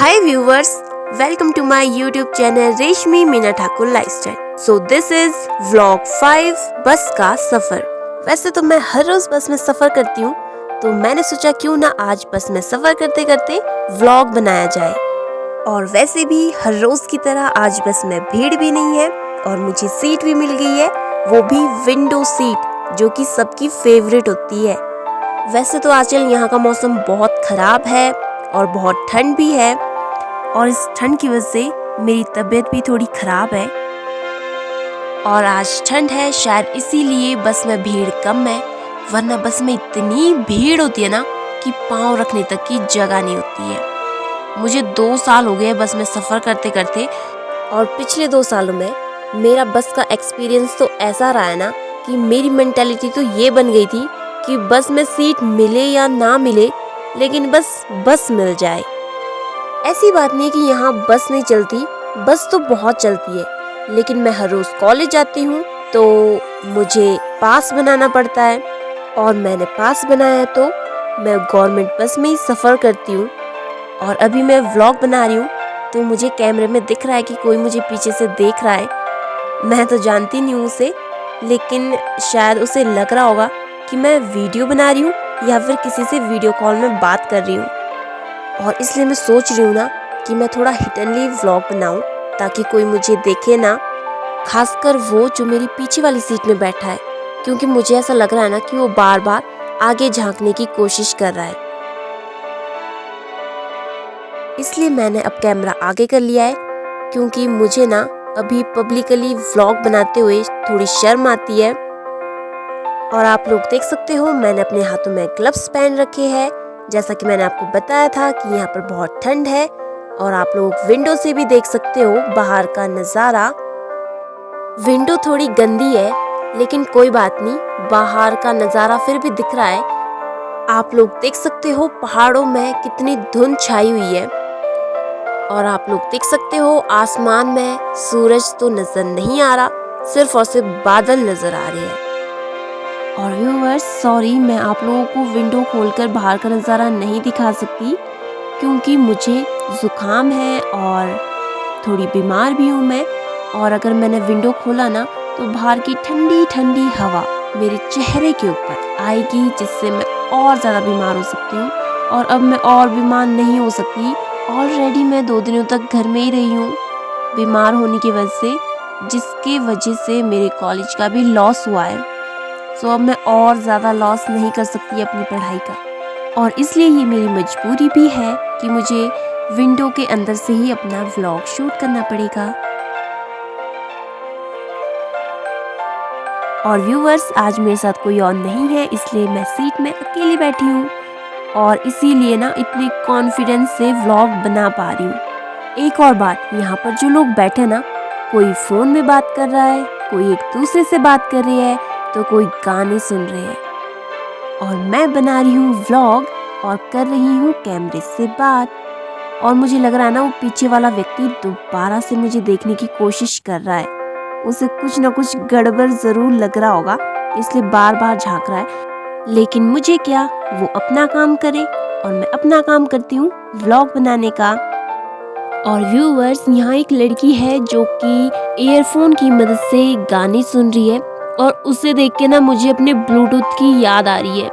Hi viewers, welcome to my YouTube channel रेशमी Meena Thakur lifestyle. So this is vlog 5 बस का सफर। वैसे तो मैं हर रोज बस में सफर करती हूँ, तो मैंने सोचा क्यों ना आज बस में सफर करते करते व्लॉग बनाया जाए। और वैसे भी हर रोज की तरह आज बस में भीड़ भी नहीं है और मुझे सीट भी मिल गई है, वो भी विंडो सीट, जो कि सबकी फेवरेट होती है। वैसे तो आजकल यहाँ का मौसम बहुत खराब है और बहुत ठंड भी है, और इस ठंड की वजह से मेरी तबीयत भी थोड़ी खराब है। और आज ठंड है, शायद इसीलिए बस में भीड़ कम है, वरना बस में इतनी भीड़ होती है ना कि पाँव रखने तक की जगह नहीं होती है। मुझे 2 साल हो गए बस में सफ़र करते करते, और पिछले 2 सालों में मेरा बस का एक्सपीरियंस तो ऐसा रहा है ना कि मेरी मेंटालिटी तो ये बन गई थी कि बस में सीट मिले या ना मिले, लेकिन बस मिल जाए। ऐसी बात नहीं है कि यहाँ बस नहीं चलती, बस तो बहुत चलती है, लेकिन मैं हर रोज कॉलेज जाती हूँ तो मुझे पास बनाना पड़ता है, और मैंने पास बनाया है तो मैं गवर्नमेंट बस में ही सफ़र करती हूँ। और अभी मैं व्लॉग बना रही हूँ तो मुझे कैमरे में दिख रहा है कि कोई मुझे पीछे से देख रहा है। मैं तो जानती नहीं हूँ उसे, लेकिन शायद उसे लग रहा होगा कि मैं वीडियो बना रही हूँ या फिर किसी से वीडियो कॉल में बात कर रही हूँ। और इसलिए मैं सोच रही हूँ ना कि मैं थोड़ा हिडनली व्लॉग बनाऊं, ताकि कोई मुझे देखे ना, खासकर वो जो मेरी पीछे वाली सीट में बैठा है, क्योंकि मुझे ऐसा लग रहा है ना कि वो बार बार आगे झांकने की कोशिश कर रहा है। इसलिए मैंने अब कैमरा आगे कर लिया है, क्योंकि मुझे ना अभी पब्लिकली व्लॉग बनाते हुए थोड़ी शर्म आती है। और आप लोग देख सकते हो मैंने अपने हाथों में ग्लव्स पहन रखे हैं, जैसा कि मैंने आपको बताया था कि यहाँ पर बहुत ठंड है। और आप लोग विंडो से भी देख सकते हो बाहर का नज़ारा। विंडो थोड़ी गंदी है, लेकिन कोई बात नहीं, बाहर का नज़ारा फिर भी दिख रहा है। आप लोग देख सकते हो पहाड़ों में कितनी धुंध छाई हुई है, और आप लोग देख सकते हो आसमान में सूरज तो नजर नहीं आ रहा, सिर्फ और सिर्फ बादल नजर आ रहे हैं। और व्यूअर्स सॉरी, मैं आप लोगों को विंडो खोलकर बाहर का नज़ारा नहीं दिखा सकती, क्योंकि मुझे ज़ुकाम है और थोड़ी बीमार भी हूँ मैं। और अगर मैंने विंडो खोला ना तो बाहर की ठंडी ठंडी हवा मेरे चेहरे के ऊपर आएगी, जिससे मैं और ज़्यादा बीमार हो सकती हूँ। और अब मैं और बीमार नहीं हो सकती, ऑलरेडी मैं 2 दिनों तक घर में ही रही हूँ बीमार होने की वजह से, जिसके वजह से मेरे कॉलेज का भी लॉस हुआ है। सो अब मैं और ज़्यादा लॉस नहीं कर सकती अपनी पढ़ाई का, और इसलिए ये मेरी मजबूरी भी है कि मुझे विंडो के अंदर से ही अपना व्लॉग शूट करना पड़ेगा। और व्यूअर्स आज मेरे साथ कोई और नहीं है, इसलिए मैं सीट में अकेली बैठी हूँ, और इसीलिए ना इतने कॉन्फिडेंस से व्लॉग बना पा रही हूँ। एक और बात, यहाँ पर जो लोग बैठे ना, कोई फ़ोन में बात कर रहा है, कोई एक दूसरे से बात कर रही है, तो कोई गाने सुन रहे हैं, और मैं बना रही हूँ व्लॉग और कर रही हूँ कैमरे से बात। और मुझे लग रहा है ना वो पीछे वाला व्यक्ति दोबारा से मुझे देखने की कोशिश कर रहा है, उसे कुछ ना कुछ गड़बड़ ज़रूर लग रहा होगा, इसलिए बार बार झांक रहा है। लेकिन मुझे क्या, वो अपना काम करे और मैं अपना काम करती हूँ व्लॉग बनाने का। और व्यूअर्स यहाँ एक लड़की है जो कि ईयरफोन की मदद से गाने सुन रही है, और उसे देख के ना मुझे अपने ब्लूटूथ की याद आ रही है।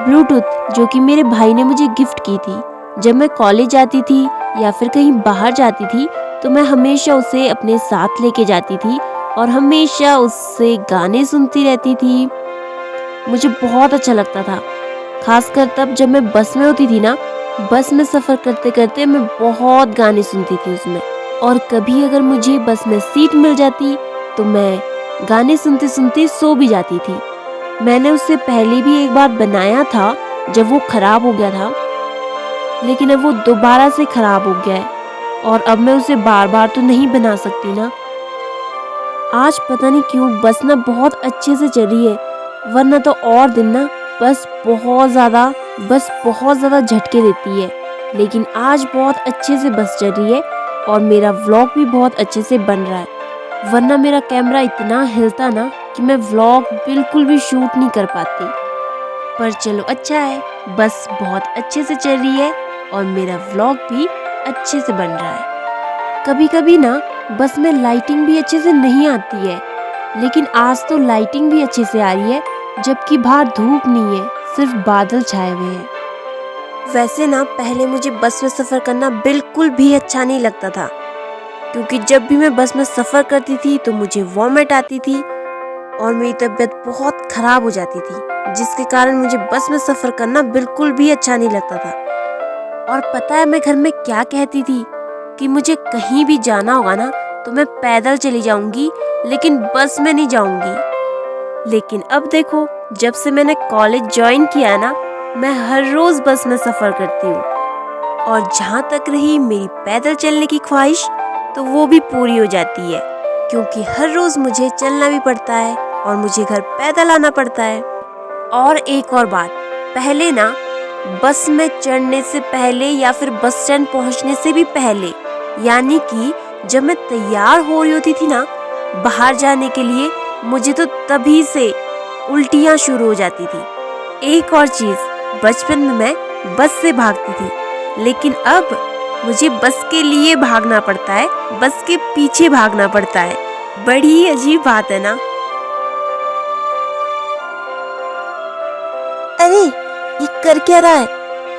ब्लूटूथ जो कि मेरे भाई ने मुझे गिफ्ट की थी जब मैं कॉलेज जाती थी या फिर कहीं बाहर जाती थी, तो मैं हमेशा उसे अपने साथ लेके जाती थी और हमेशा उससे गाने सुनती रहती थी। मुझे बहुत अच्छा लगता था, खासकर तब जब मैं बस में होती थी ना। बस में सफ़र करते करते मैं बहुत गाने सुनती थी उसमें, और कभी अगर मुझे बस में सीट मिल जाती तो मैं गाने सुनते सुनते सो भी जाती थी। मैंने उससे पहले भी एक बार बनाया था जब वो ख़राब हो गया था, लेकिन अब वो दोबारा से ख़राब हो गया है, और अब मैं उसे बार बार तो नहीं बना सकती ना। आज पता नहीं क्यों बस ना बहुत अच्छे से चल रही है, वरना तो और दिन ना बस बहुत ज़्यादा झटके देती है, लेकिन आज बहुत अच्छे से बस चल रही है, और मेरा व्लॉग भी बहुत अच्छे से बन रहा है। वरना मेरा कैमरा इतना हिलता ना कि मैं व्लॉग बिल्कुल भी शूट नहीं कर पाती। पर चलो अच्छा है, बस बहुत अच्छे से चल रही है और मेरा व्लॉग भी अच्छे से बन रहा है। कभी कभी ना बस में लाइटिंग भी अच्छे से नहीं आती है, लेकिन आज तो लाइटिंग भी अच्छे से आ रही है, जबकि बाहर धूप नहीं है, सिर्फ बादल छाए हुए हैं। वैसे ना पहले मुझे बस में सफ़र करना बिल्कुल भी अच्छा नहीं लगता था, क्योंकि जब भी मैं बस में सफ़र करती थी तो मुझे वॉमिट आती थी और मेरी तबीयत बहुत ख़राब हो जाती थी, जिसके कारण मुझे बस में सफ़र करना बिल्कुल भी अच्छा नहीं लगता था। और पता है मैं घर में क्या कहती थी कि मुझे कहीं भी जाना होगा ना तो मैं पैदल चली जाऊंगी, लेकिन बस में नहीं जाऊंगी। लेकिन अब देखो, जब से मैंने कॉलेज ज्वाइन किया ना, मैं हर रोज़ बस में सफ़र करती हूँ। और जहाँ तक रही मेरी पैदल चलने की ख्वाहिश, तो वो भी पूरी हो जाती है, क्योंकि हर रोज़ मुझे चलना भी पड़ता है और मुझे घर पैदल आना पड़ता है। और एक और बात, पहले ना बस में चढ़ने से पहले या फिर बस स्टैंड पहुंचने से भी पहले, यानी कि जब मैं तैयार हो रही होती थी ना बाहर जाने के लिए, मुझे तो तभी से उल्टियां शुरू हो जाती थी। एक और चीज़, बचपन में मैं बस से भागती थी, लेकिन अब मुझे बस के लिए भागना पड़ता है, बस के पीछे भागना पड़ता है। बड़ी अजीब बात है ना। अरे ये कर क्या रहा है?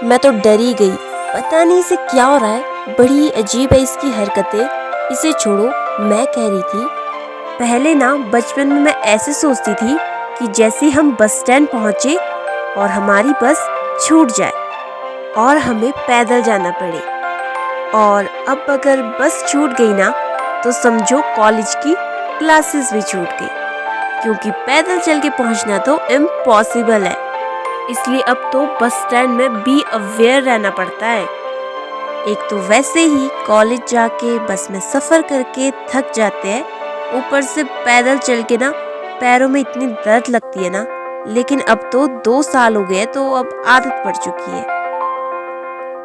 मैं तो डरी गई, पता नहीं इसे क्या हो रहा है, बड़ी अजीब है इसकी हरकतें। इसे छोड़ो, मैं कह रही थी पहले ना बचपन में मैं ऐसे सोचती थी कि जैसे हम बस स्टैंड पहुंचे और हमारी बस छूट जाए और हमें पैदल जाना पड़े, और अब अगर बस छूट गई ना तो समझो कॉलेज की क्लासेस भी छूट गई, क्योंकि पैदल चल के पहुंचना तो इम्पॉसिबल है। इसलिए अब तो बस स्टैंड में बी अवेयर रहना पड़ता है। एक तो वैसे ही कॉलेज जाके बस में सफ़र करके थक जाते हैं, ऊपर से पैदल चल के ना पैरों में इतनी दर्द लगती है ना। लेकिन अब तो 2 साल हो गए तो अब आदत पड़ चुकी है।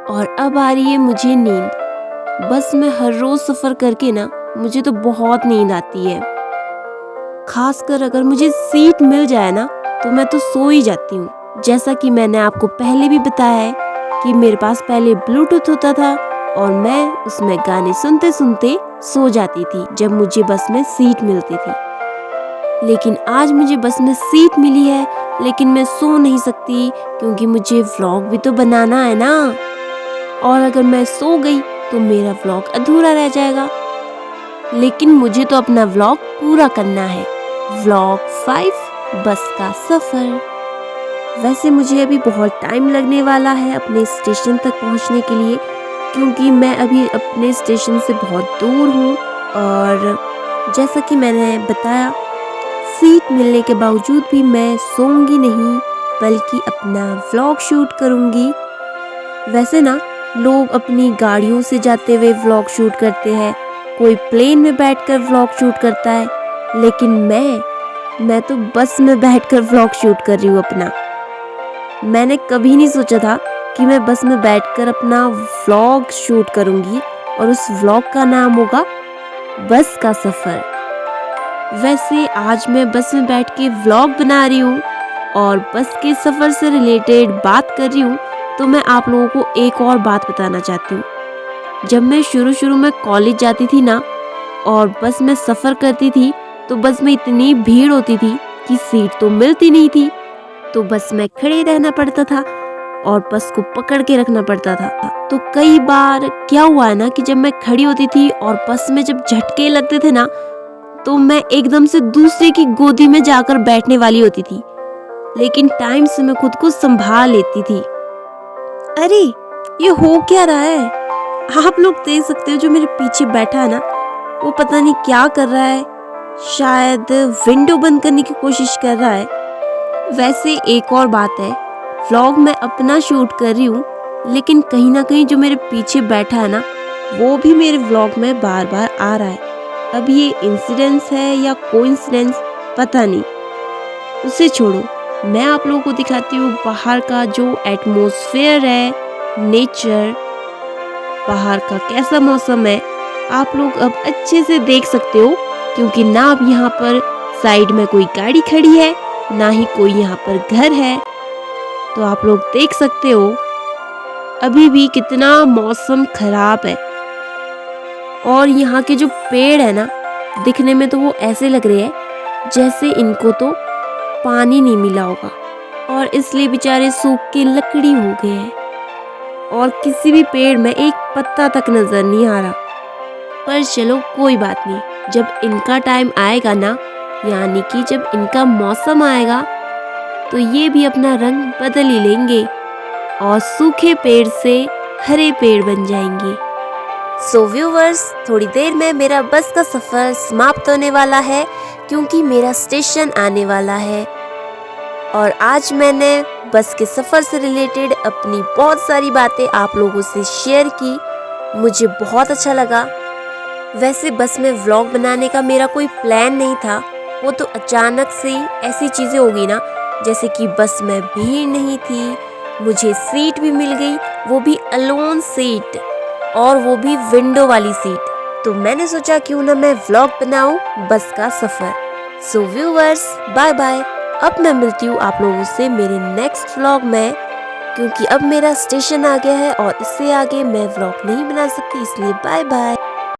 और अब आ रही है मुझे नींद। बस में हर रोज़ सफ़र करके ना मुझे तो बहुत नींद आती है। खासकर अगर मुझे सीट मिल जाए ना तो मैं तो सो ही जाती हूँ। जैसा कि मैंने आपको पहले भी बताया है कि मेरे पास पहले ब्लूटूथ होता था और मैं उसमें गाने सुनते सुनते सो जाती थी जब मुझे बस में सीट मिलती थी। लेकिन आज मुझे बस में सीट मिली है, लेकिन मैं सो नहीं सकती, क्योंकि मुझे व्लॉग भी तो बनाना है ना। और अगर मैं सो गई तो मेरा व्लॉग अधूरा रह जाएगा। लेकिन मुझे तो अपना व्लॉग पूरा करना है। व्लॉग 5, बस का सफ़र। वैसे मुझे अभी बहुत टाइम लगने वाला है अपने स्टेशन तक पहुंचने के लिए, क्योंकि मैं अभी अपने स्टेशन से बहुत दूर हूं। और जैसा कि मैंने बताया, सीट मिलने के बावजूद भी मैं सोऊंगी नहीं, बल्कि अपना व्लॉग शूट करूंगी। वैसे ना लोग अपनी गाड़ियों से जाते हुए व्लॉग शूट करते हैं, कोई प्लेन में बैठकर व्लॉग शूट करता है, लेकिन मैं तो बस में बैठकर व्लॉग शूट कर रही हूँ अपना। मैंने कभी नहीं सोचा था कि मैं बस में बैठकर अपना व्लॉग शूट करूंगी और उस व्लॉग का नाम होगा बस का सफ़र। वैसे आज मैं बस में बैठ के व्लॉग बना रही हूँ और बस के सफ़र से रिलेटेड बात कर रही हूँ, तो मैं आप लोगों को एक और बात बताना चाहती हूँ। जब मैं शुरू में कॉलेज जाती थी ना और बस में सफ़र करती थी, तो बस में इतनी भीड़ होती थी कि सीट तो मिलती नहीं थी, तो बस में खड़े रहना पड़ता था और बस को पकड़ के रखना पड़ता था। तो कई बार क्या हुआ है ना कि जब मैं खड़ी होती थी और बस में जब झटके लगते थे ना, तो मैं एकदम से दूसरे की गोदी में जाकर बैठने वाली होती थी, लेकिन टाइम से मैं खुद को संभाल लेती थी। अरे ये हो क्या रहा है? आप लोग देख सकते हो, जो मेरे पीछे बैठा है ना, वो पता नहीं क्या कर रहा है, शायद विंडो बंद करने की कोशिश कर रहा है। वैसे एक और बात है, व्लॉग मैं अपना शूट कर रही हूँ, लेकिन कहीं ना कहीं जो मेरे पीछे बैठा है ना, वो भी मेरे व्लॉग में बार बार आ रहा है। अब ये इंसिडेंस है या कोइंसिडेंस, पता नहीं, उसे छोड़ो। मैं आप लोगों को दिखाती हूँ बाहर का जो एटमॉस्फेयर है, नेचर, बाहर का कैसा मौसम है। आप लोग अब अच्छे से देख सकते हो, क्योंकि ना अब यहाँ पर साइड में कोई गाड़ी खड़ी है, ना ही कोई यहाँ पर घर है, तो आप लोग देख सकते हो। अभी भी कितना मौसम खराब है और यहाँ के जो पेड़ है ना, दिखने में तो वो ऐसे लग रहे हैं जैसे इनको तो पानी नहीं मिला होगा और इसलिए बेचारे सूख के लकड़ी हो गए हैं और किसी भी पेड़ में एक पत्ता तक नजर नहीं आ रहा। पर चलो कोई बात नहीं, जब इनका टाइम आएगा ना, यानी कि जब इनका मौसम आएगा तो ये भी अपना रंग बदल ही लेंगे और सूखे पेड़ से हरे पेड़ बन जाएंगे। सो व्यूवर्स, थोड़ी देर में मेरा बस का सफ़र समाप्त होने वाला है क्योंकि मेरा स्टेशन आने वाला है और आज मैंने बस के सफ़र से रिलेटेड अपनी बहुत सारी बातें आप लोगों से शेयर की। मुझे बहुत अच्छा लगा। वैसे बस में व्लॉग बनाने का मेरा कोई प्लान नहीं था, वो तो अचानक से ऐसी चीज़ें हो गई ना, जैसे कि बस में भीड़ नहीं थी, मुझे सीट भी मिल गई, वो भी अलोन सीट और वो भी विंडो वाली सीट। तो मैंने सोचा क्यों ना मैं व्लॉग बनाऊं बस का सफ़र। So viewers, bye bye. अब मैं मिलती हूँ आप लोगों से मेरे नेक्स्ट व्लॉग में, क्योंकि अब मेरा स्टेशन आ गया है और इससे आगे मैं व्लॉग नहीं बना सकती, इसलिए बाय बाय।